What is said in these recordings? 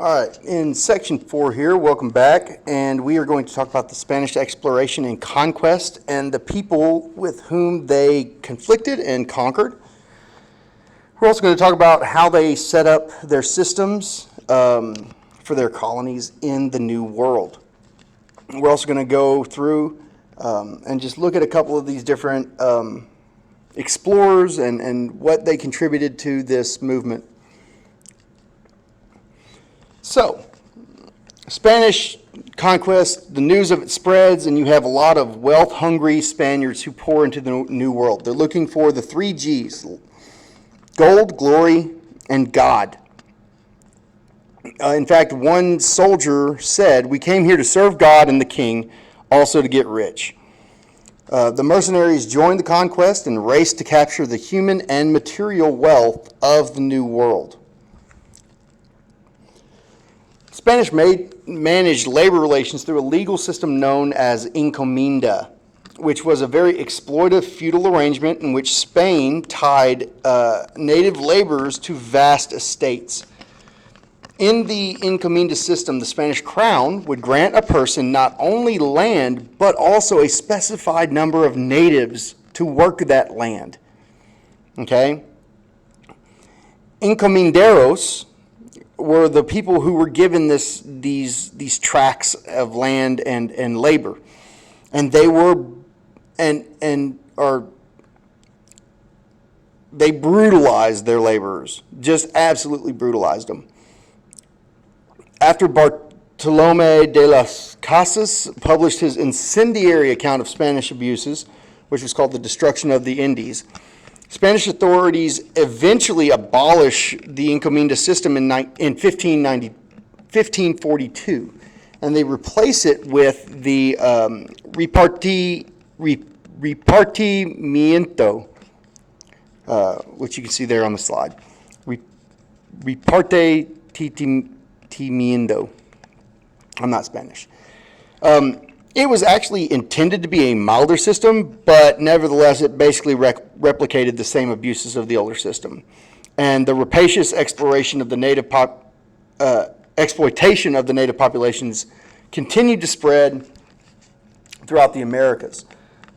All right, in section 4 here, welcome back, and we are going to talk about the Spanish exploration and conquest and the people with whom they conflicted and conquered. We're also going to talk about how they set up their systems for their colonies in the New World. We're also going to go through and just look at a couple of these different explorers and what they contributed to this movement. So, Spanish conquest, the news of it spreads, and you have a lot of wealth-hungry Spaniards who pour into the New World. They're looking for the 3 G's: gold, glory, and God. In fact, one soldier said, "We came here to serve God and the king, also to get rich." The mercenaries joined the conquest and raced to capture the human and material wealth of the New World. Spanish managed labor relations through a legal system known as encomienda, which was a very exploitive feudal arrangement in which Spain tied native laborers to vast estates. In the encomienda system, the Spanish crown would grant a person not only land, but also a specified number of natives to work that land. Okay? Encomenderos were the people who were given these tracts of land and labor, and they brutalized their laborers, just absolutely brutalized them. After Bartolomé de las Casas published his incendiary account of Spanish abuses, which was called The Destruction of the Indies, Spanish authorities eventually abolish the encomienda system in 1542, and they replace it with the repartimiento, which you can see there on the slide. Repartimiento. I'm not Spanish. It was actually intended to be a milder system, but nevertheless, it basically replicated the same abuses of the older system. And the rapacious exploitation of the native populations continued to spread throughout the Americas.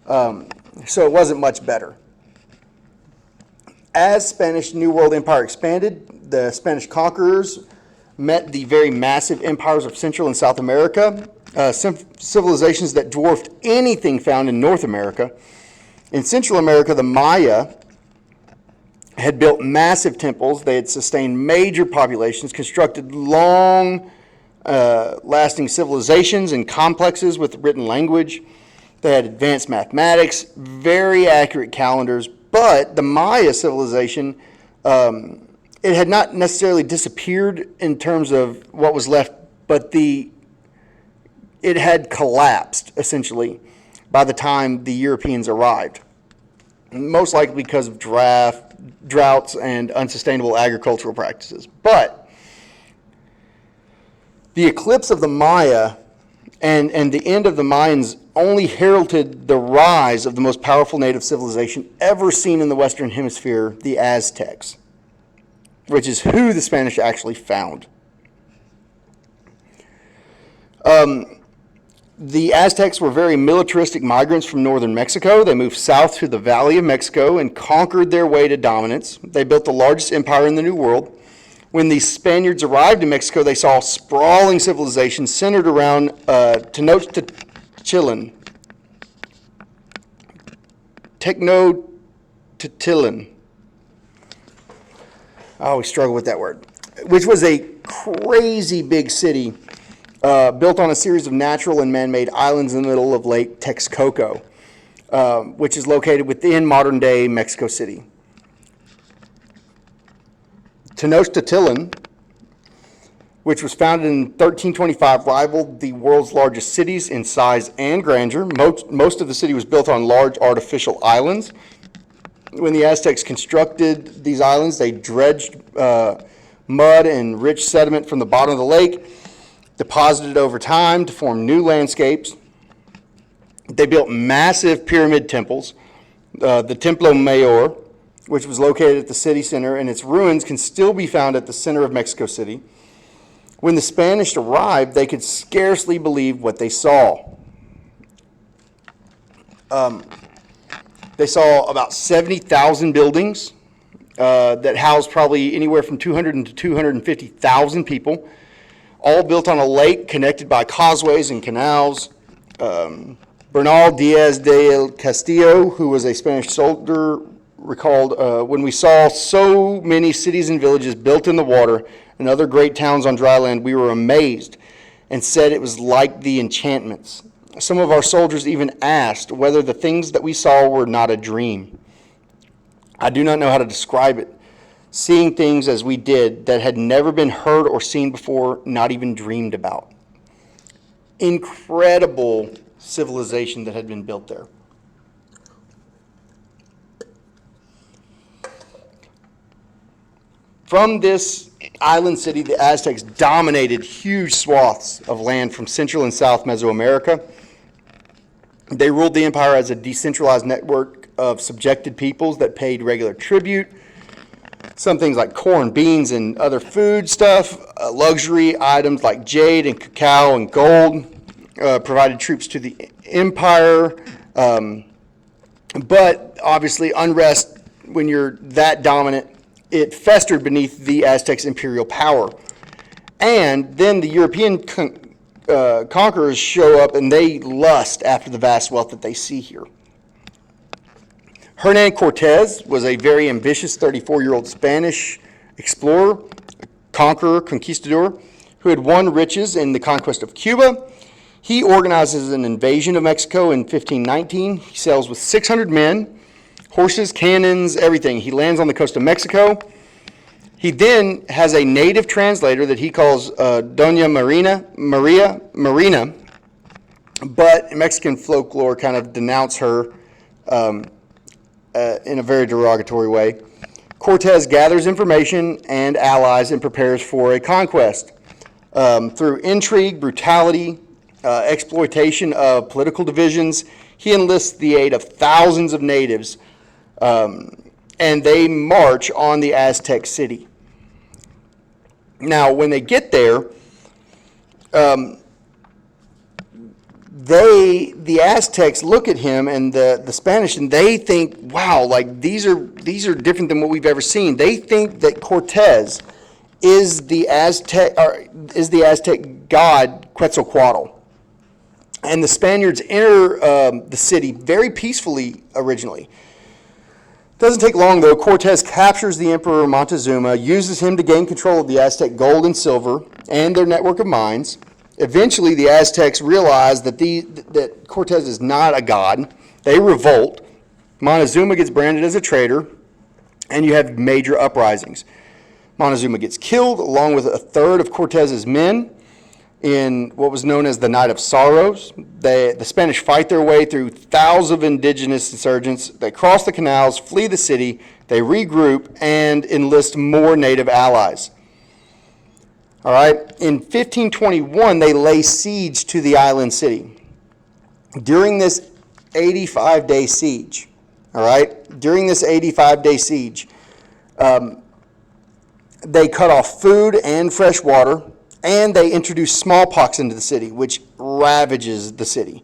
So it wasn't much better. As Spanish New World Empire expanded, the Spanish conquerors met the very massive empires of Central and South America, civilizations that dwarfed anything found in North America. In Central America, the Maya had built massive temples. They had sustained major populations, constructed long-lasting civilizations and complexes with written language. They had advanced mathematics, very accurate calendars, but the Maya civilization, it had not necessarily disappeared in terms of what was left, but it had collapsed, essentially, by the time the Europeans arrived, most likely because of droughts and unsustainable agricultural practices. But the eclipse of the Maya and the end of the Mayans only heralded the rise of the most powerful native civilization ever seen in the Western Hemisphere, the Aztecs, which is who the Spanish actually found. The Aztecs were very militaristic migrants from northern Mexico. They moved south to the Valley of Mexico and conquered their way to dominance. They built the largest empire in the New World. When the Spaniards arrived in Mexico, they saw a sprawling civilization centered around Tenochtitlan. I always struggle with that word, which was a crazy big city built on a series of natural and man-made islands in the middle of Lake Texcoco, which is located within modern-day Mexico City. Tenochtitlan, which was founded in 1325, rivaled the world's largest cities in size and grandeur. Most of the city was built on large artificial islands. When the Aztecs constructed these islands, they dredged mud and rich sediment from the bottom of the lake, deposited over time to form new landscapes. They built massive pyramid temples, the Templo Mayor, which was located at the city center, and its ruins can still be found at the center of Mexico City. When the Spanish arrived, they could scarcely believe what they saw. They saw about 70,000 buildings that housed probably anywhere from 200 to 250,000 people, all built on a lake connected by causeways and canals. Bernal Diaz del Castillo, who was a Spanish soldier, recalled, when we saw so many cities and villages built in the water and other great towns on dry land, we were amazed and said it was like the enchantments. Some of our soldiers even asked whether the things that we saw were not a dream. I do not know how to describe it. Seeing things as we did that had never been heard or seen before, not even dreamed about. Incredible civilization that had been built there. From this island city, the Aztecs dominated huge swaths of land from Central and South Mesoamerica. They ruled the empire as a decentralized network of subjected peoples that paid regular tribute. Some things like corn, beans, and other food stuff, luxury items like jade and cacao and gold provided troops to the empire. But obviously unrest, when you're that dominant, it festered beneath the Aztecs' imperial power. And then the European conquerors show up and they lust after the vast wealth that they see here. Hernan Cortez was a very ambitious 34-year-old Spanish explorer, conqueror, conquistador, who had won riches in the conquest of Cuba. He organizes an invasion of Mexico in 1519. He sails with 600 men, horses, cannons, everything. He lands on the coast of Mexico. He then has a native translator that he calls Doña Marina, but Mexican folklore kind of denounce her in a very derogatory way. Cortez gathers information and allies and prepares for a conquest. Through intrigue, brutality, exploitation of political divisions, he enlists the aid of thousands of natives, and they march on the Aztec city. Now, when they get there, the Aztecs look at him and the Spanish, and they think, wow, like these are different than what we've ever seen. They think that Cortez is the Aztec god Quetzalcoatl. And the Spaniards enter the city very peacefully originally. Doesn't take long, though. Cortez captures the Emperor Montezuma, uses him to gain control of the Aztec gold and silver and their network of mines. Eventually, the Aztecs realize that Cortez is not a god. They revolt. Montezuma gets branded as a traitor, and you have major uprisings. Montezuma gets killed, along with a third of Cortez's men, in what was known as the Night of Sorrows. The Spanish fight their way through thousands of indigenous insurgents. They cross the canals, flee the city, they regroup, and enlist more native allies. All right, in 1521, they lay siege to the island city. During this 85-day siege, they cut off food and fresh water, and they introduced smallpox into the city, which ravages the city.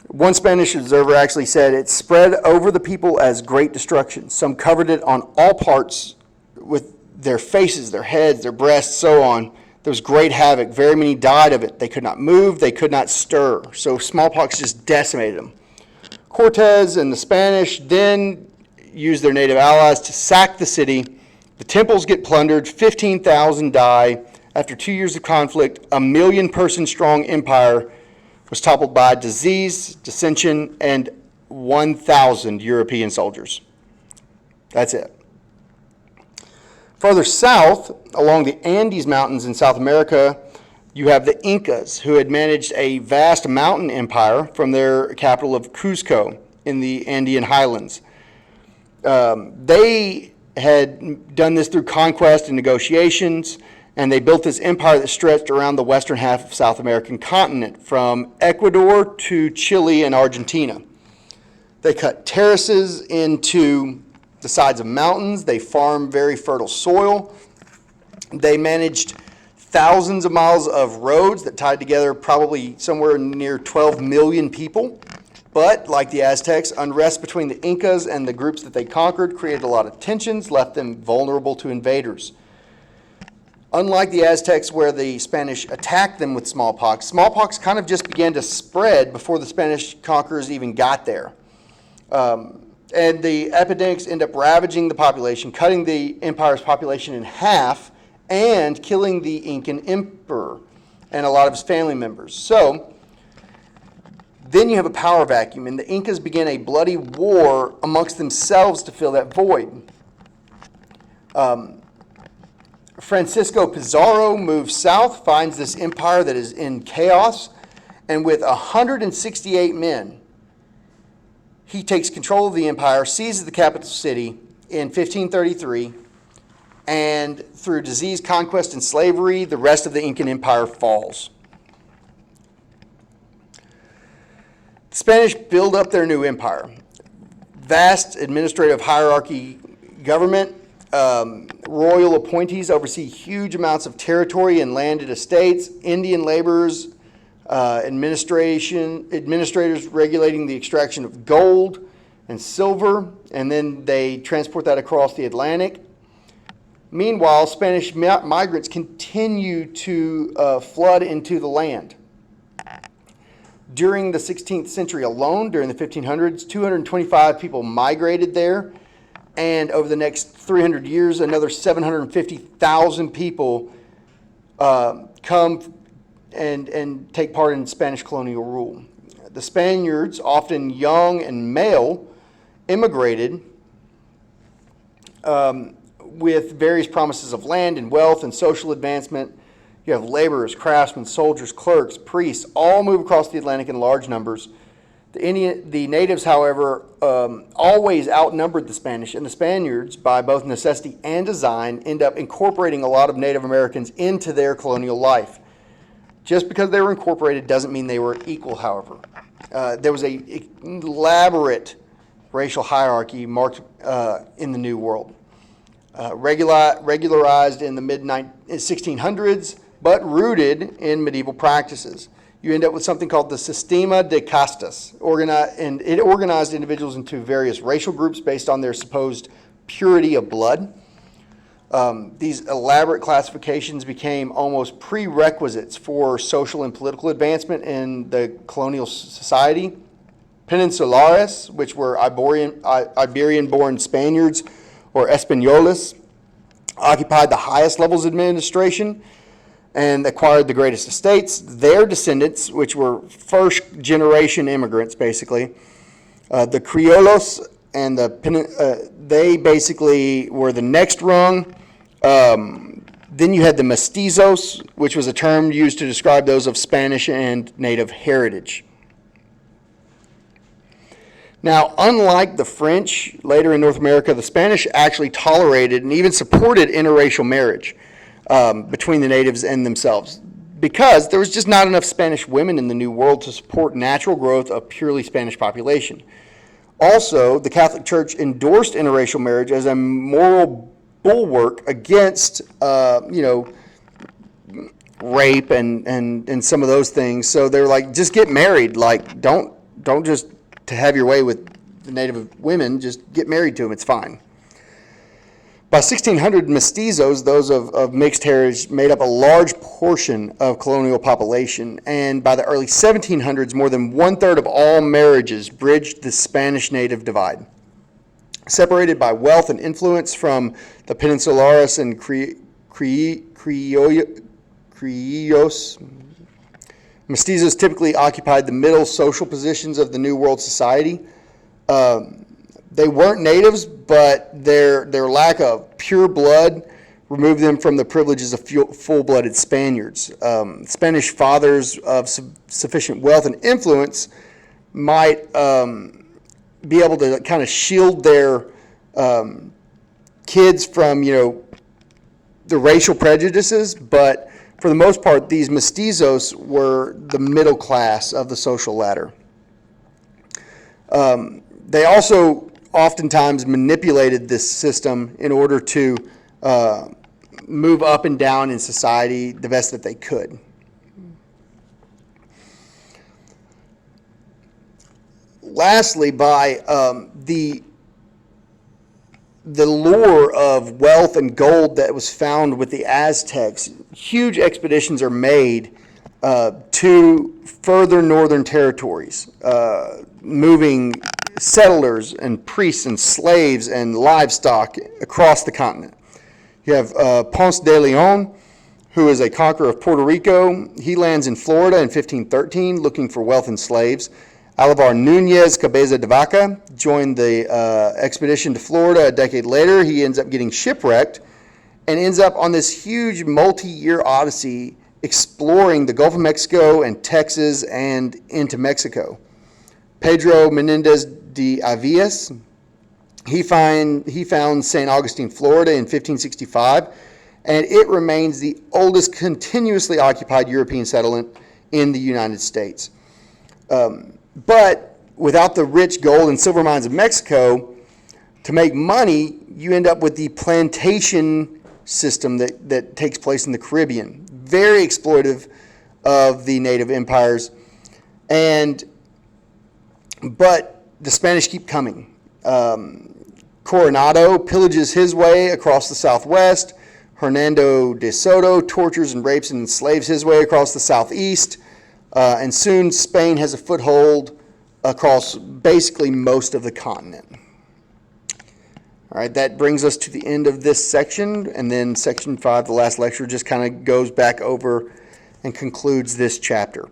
One Spanish observer actually said it spread over the people as great destruction. Some covered it on all parts with their faces, their heads, their breasts, so on. There was great havoc. Very many died of it. They could not move. They could not stir. So smallpox just decimated them. Cortez and the Spanish then used their native allies to sack the city. The temples get plundered. 15,000 die. After 2 years of conflict, a 1 million-person strong empire was toppled by disease, dissension, and 1,000 European soldiers. That's it. Further south, along the Andes Mountains in South America, you have the Incas, who had managed a vast mountain empire from their capital of Cuzco in the Andean highlands. They had done this through conquest and negotiations, and they built this empire that stretched around the western half of South American continent, from Ecuador to Chile and Argentina. They cut terraces into the sides of mountains. They farmed very fertile soil. They managed thousands of miles of roads that tied together probably somewhere near 12 million people. But, like the Aztecs, unrest between the Incas and the groups that they conquered created a lot of tensions, left them vulnerable to invaders. Unlike the Aztecs, where the Spanish attacked them with smallpox, smallpox kind of just began to spread before the Spanish conquerors even got there. And the epidemics end up ravaging the population, cutting the empire's population in half, and killing the Incan emperor and a lot of his family members. So, then you have a power vacuum, and the Incas begin a bloody war amongst themselves to fill that void. Francisco Pizarro moves south, finds this empire that is in chaos, and with 168 men, he takes control of the empire, seizes the capital city in 1533, and through disease, conquest, and slavery, the rest of the Incan Empire falls. The Spanish build up their new empire. Vast administrative hierarchy government, royal appointees oversee huge amounts of territory and landed estates, Indian laborers, administrators regulating the extraction of gold and silver, and then they transport that across the Atlantic. Meanwhile, Spanish migrants continue to flood into the land. During the 16th century alone, during the 1500s, 225 people migrated there, and over the next 300 years, another 750,000 people come and take part in Spanish colonial rule. The Spaniards, often young and male, immigrated with various promises of land and wealth and social advancement. You have laborers, craftsmen, soldiers, clerks, priests, all move across the Atlantic in large numbers. The natives, however, always outnumbered the Spanish, and the Spaniards, by both necessity and design, end up incorporating a lot of Native Americans into their colonial life. Just because they were incorporated doesn't mean they were equal, however. There was an elaborate racial hierarchy marked in the New World. Regularized in the mid-1600s, but rooted in medieval practices. You end up with something called the Sistema de Castas, and it organized individuals into various racial groups based on their supposed purity of blood. These elaborate classifications became almost prerequisites for social and political advancement in the colonial society. Peninsulares, which were Iberian-born Spaniards, or Españoles, occupied the highest levels of administration and acquired the greatest estates. Their descendants, which were first-generation immigrants, basically, the Criollos, and they basically were the next rung. Then you had the Mestizos, which was a term used to describe those of Spanish and native heritage. Now, unlike the French, later in North America, the Spanish actually tolerated and even supported interracial marriage between the natives and themselves, because there was just not enough Spanish women in the New World to support natural growth of purely Spanish population. Also, the Catholic Church endorsed interracial marriage as a moral bulwark against, rape and some of those things. So they were like, just get married. Like, don't just to have your way with the native women, just get married to them, it's fine. By 1600, mestizos, those of mixed heritage, made up a large portion of colonial population, and by the early 1700s, more than one-third of all marriages bridged the Spanish-native divide. Separated by wealth and influence from the Peninsulares and Criollos, mestizos typically occupied the middle social positions of the New World society. They weren't natives, but their lack of pure blood removed them from the privileges of full-blooded Spaniards. Spanish fathers of sufficient wealth and influence might be able to kind of shield their kids from, the racial prejudices, but for the most part, these mestizos were the middle class of the social ladder. They also oftentimes manipulated this system in order to move up and down in society the best that they could. Lastly, by the lure of wealth and gold that was found with the Aztecs, huge expeditions are made to further northern territories, moving settlers and priests and slaves and livestock across the continent. You have Ponce de Leon, who is a conqueror of Puerto Rico. He lands in Florida in 1513 looking for wealth and slaves. Alvar Nunez Cabeza de Vaca joined the expedition to Florida a decade later. He ends up getting shipwrecked and ends up on this huge multi-year odyssey exploring the Gulf of Mexico and Texas and into Mexico. Pedro Menendez de Avias, he found St. Augustine, Florida in 1565, and it remains the oldest continuously occupied European settlement in the United States. But without the rich gold and silver mines of Mexico, to make money, you end up with the plantation system that takes place in the Caribbean. Very exploitive of the native empires. But the Spanish keep coming. Coronado pillages his way across the southwest. Hernando de Soto tortures and rapes and enslaves his way across the southeast. And soon Spain has a foothold across basically most of the continent. All right, that brings us to the end of this section, and then section 5, the last lecture, just kind of goes back over and concludes this chapter.